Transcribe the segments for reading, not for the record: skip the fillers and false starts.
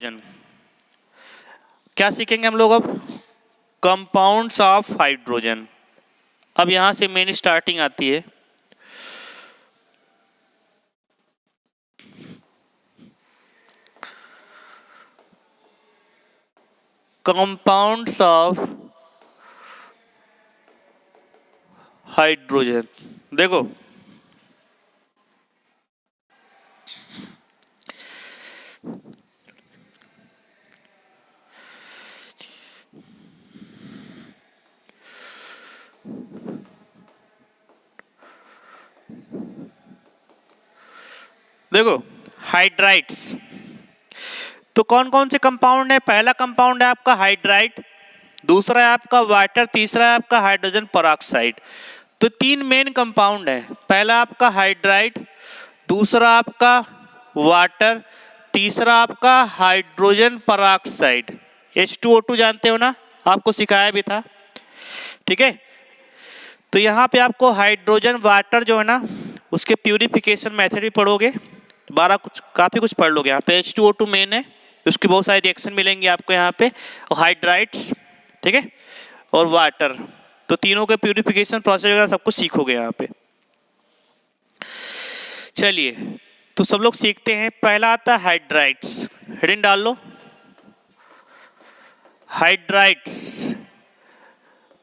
Hydrogen. क्या सीखेंगे हम लोग अब? Compounds of hydrogen. अब यहां से मेन स्टार्टिंग आती है। Compounds of hydrogen. देखो, देखो हाइड्राइड्स तो कौन कौन से कंपाउंड है? पहला कंपाउंड है आपका हाइड्राइड, दूसरा है आपका वाटर, तीसरा है आपका हाइड्रोजन पेरोक्साइड। तो तीन मेन कंपाउंड है। पहला आपका हाइड्राइड, दूसरा आपका वाटर, तीसरा आपका हाइड्रोजन पेरोक्साइड। H2O2 जानते हो ना, आपको सिखाया भी था, ठीक है। तो यहाँ पे आपको हाइड्रोजन वाटर जो है ना, उसके प्यूरिफिकेशन मेथड भी पढ़ोगे, 12 कुछ काफ़ी कुछ पढ़ लोगे। यहाँ पे H2O2 मेन है, उसकी बहुत सारी रिएक्शन मिलेंगी आपको यहाँ पे, हाइड्राइड्स, ठीक है, और वाटर। तो तीनों के प्यूरिफिकेशन प्रोसेस वगैरह सब कुछ सीखोगे यहाँ पे। चलिए, तो सब लोग सीखते हैं। पहला आता है हाइड्राइड्स, हेडिंग डाल लो, हाइड्राइड्स।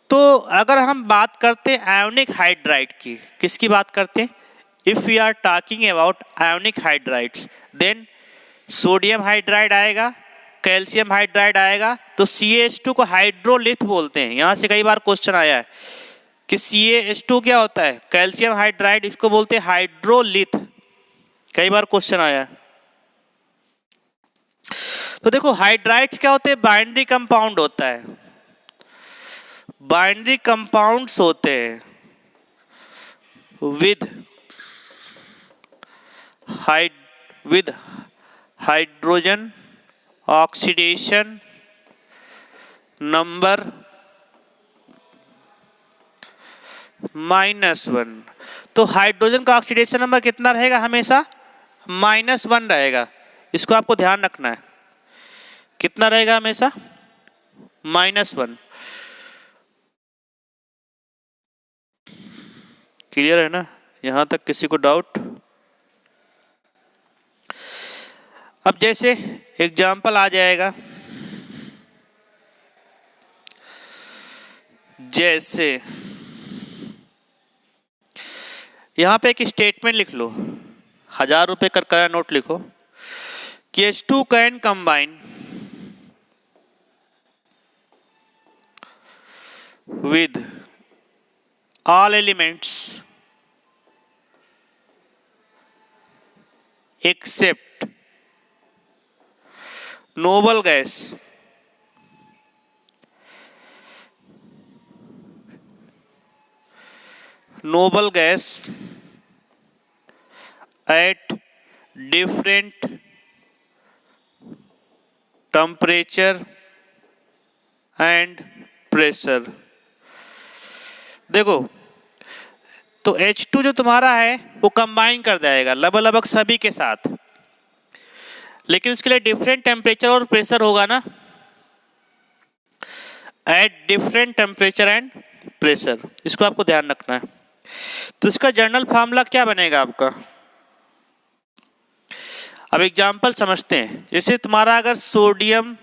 तो अगर हम बात करते हैं आयोनिक हाइड्राइड की, किसकी बात करते हैं? If we are talking about ionic hydrides, then sodium hydride आएगा, कैल्शियम हाइड्राइड आएगा। तो CaH2 को हाइड्रोलिथ बोलते हैं। यहां से कई बार क्वेश्चन आया है कि CaH2 क्या होता है? कैल्शियम हाइड्राइड, इसको बोलते हैं हाइड्रोलिथ। कई बार क्वेश्चन आया है। तो देखो हाइड्राइड्स क्या होते हैं? बाइनरी कंपाउंड होता है, बाइनरी कंपाउंड्स होते हैं विद हाइड्रोजन ऑक्सीडेशन नंबर -1। तो हाइड्रोजन का ऑक्सीडेशन नंबर कितना रहेगा? हमेशा -1 रहेगा। इसको आपको ध्यान रखना है, कितना रहेगा? हमेशा -1। क्लियर है ना यहां तक? किसी को डाउट? अब जैसे एग्जाम्पल आ जाएगा, जैसे यहां पे एक स्टेटमेंट लिख लो, 1000 रुपए का नोट लिखो कि H2 can combine with all elements except noble gas at different temperature and pressure। देखो, तो H2 जो तुम्हारा है वो कंबाइन कर जाएगा लगभग सभी के साथ, लेकिन उसके लिए डिफरेंट टेम्परेचर और प्रेशर होगा ना, at different temperature and pressure. इसको आपको ध्यान रखना है। तो इसका जनरल फार्मूला क्या बनेगा आपका? अब एग्जांपल समझते हैं। जैसे तुम्हारा अगर सोडियम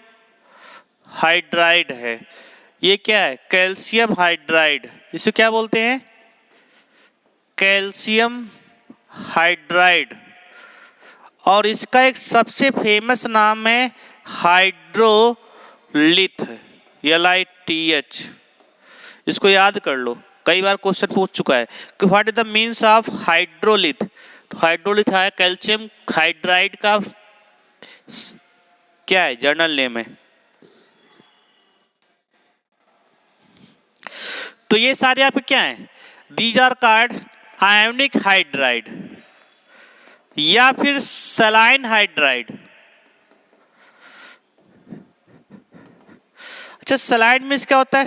हाइड्राइड है, ये क्या है? Calcium hydride. इसे क्या बोलते हैं? Calcium hydride. और इसका एक सबसे फेमस नाम है हाइड्रोलिथ, LITH। इसको याद कर लो, कई बार क्वेश्चन पूछ चुका है कि what is the means of hydrolith. तो हाइड्रोलिथ है कैल्शियम हाइड्राइड का क्या है? जर्नल नेम है। तो ये सारे आप क्या है? These are called ionic hydride या फिर सलाइन हाइड्राइड। अच्छा, सलाइन मीन्स क्या होता है?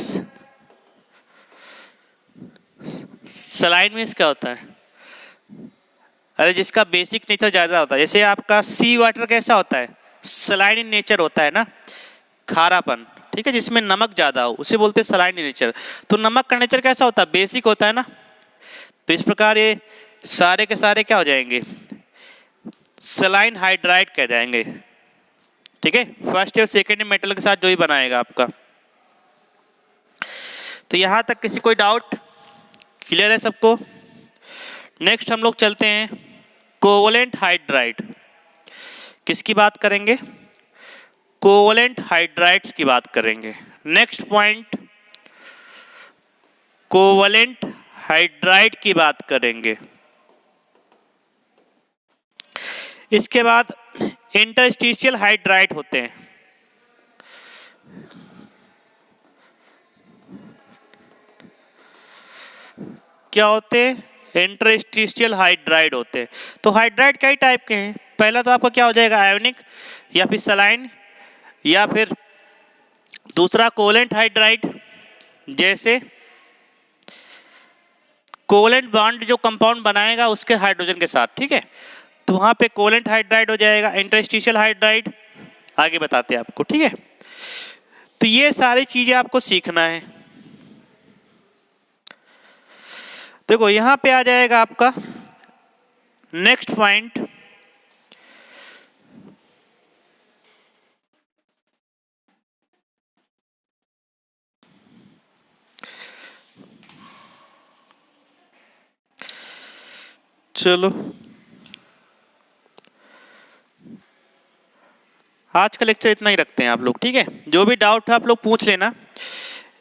सलाइन मीन्स क्या होता है? अरे जिसका बेसिक नेचर ज्यादा होता है। जैसे आपका सी वाटर कैसा होता है? सलाइन इन नेचर होता है ना, खारापन, ठीक है, जिसमें नमक ज़्यादा हो, उसे बोलते हैं सलाइन इन नेचर। तो नमक का नेचर कैसा होता है? बेसिक होता है ना। तो इस प्रकार ये सारे के सारे क्या हो जाएंगे? सलाइन हाइड्राइड कह जाएंगे, ठीक है। फर्स्ट और सेकेंड मेटल के साथ जो ही बनाएगा आपका। तो यहां तक किसी कोई डाउट? क्लियर है सबको? नेक्स्ट हम लोग चलते हैं कोवलेंट हाइड्राइड। किसकी बात करेंगे? कोवलेंट हाइड्राइड्स की बात करेंगे। नेक्स्ट पॉइंट, कोवलेंट हाइड्राइड की बात करेंगे। इसके बाद इंटरस्टिशियल हाइड्राइड होते हैं। क्या होते हैं? इंटरस्टिशियल हाइड्राइड होते हैं। तो हाइड्राइड कई टाइप के हैं। पहला तो आपका क्या हो जाएगा? आयोनिक या फिर सलाइन, या फिर दूसरा कोवलेंट हाइड्राइड, जैसे कोवलेंट बॉन्ड जो कंपाउंड बनाएगा उसके हाइड्रोजन के साथ, ठीक है। तो वहां पे कोवलेंट हाइड्राइड हो जाएगा। इंटरस्टिशियल हाइड्राइड आगे बताते हैं आपको, ठीक है। तो ये सारी चीजें आपको सीखना है। देखो यहां पे आ जाएगा आपका नेक्स्ट पॉइंट, चलो आज का लेक्चर इतना ही रखते हैं आप लोग, ठीक है। जो भी डाउट है आप लोग पूछ लेना।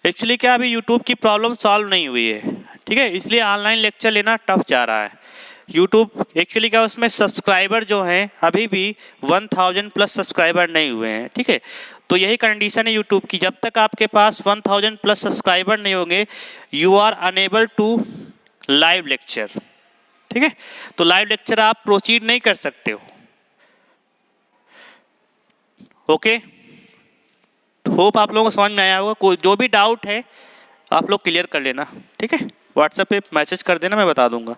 एक्चुअली क्या अभी यूट्यूब की प्रॉब्लम सॉल्व नहीं हुई है, ठीक है, इसलिए ऑनलाइन लेक्चर लेना टफ जा रहा है। यूट्यूब एक्चुअली क्या उसमें सब्सक्राइबर जो हैं अभी भी 1000 प्लस सब्सक्राइबर नहीं हुए हैं, ठीक है। तो यही कंडीशन है यूट्यूब की, जब तक आपके पास 1000 प्लस सब्सक्राइबर नहीं होंगे you are unable to live lecture, ठीक है। तो लाइव लेक्चर आप प्रोसीड नहीं कर सकते हो। ओके, होप आप लोगों को समझ में आया होगा। कोई जो भी डाउट है आप लोग क्लियर कर लेना, ठीक है। व्हाट्सएप पे मैसेज कर देना, मैं बता दूंगा।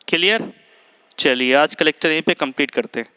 क्लियर? चलिए आज का लेक्चर यहीं पे कंप्लीट करते हैं।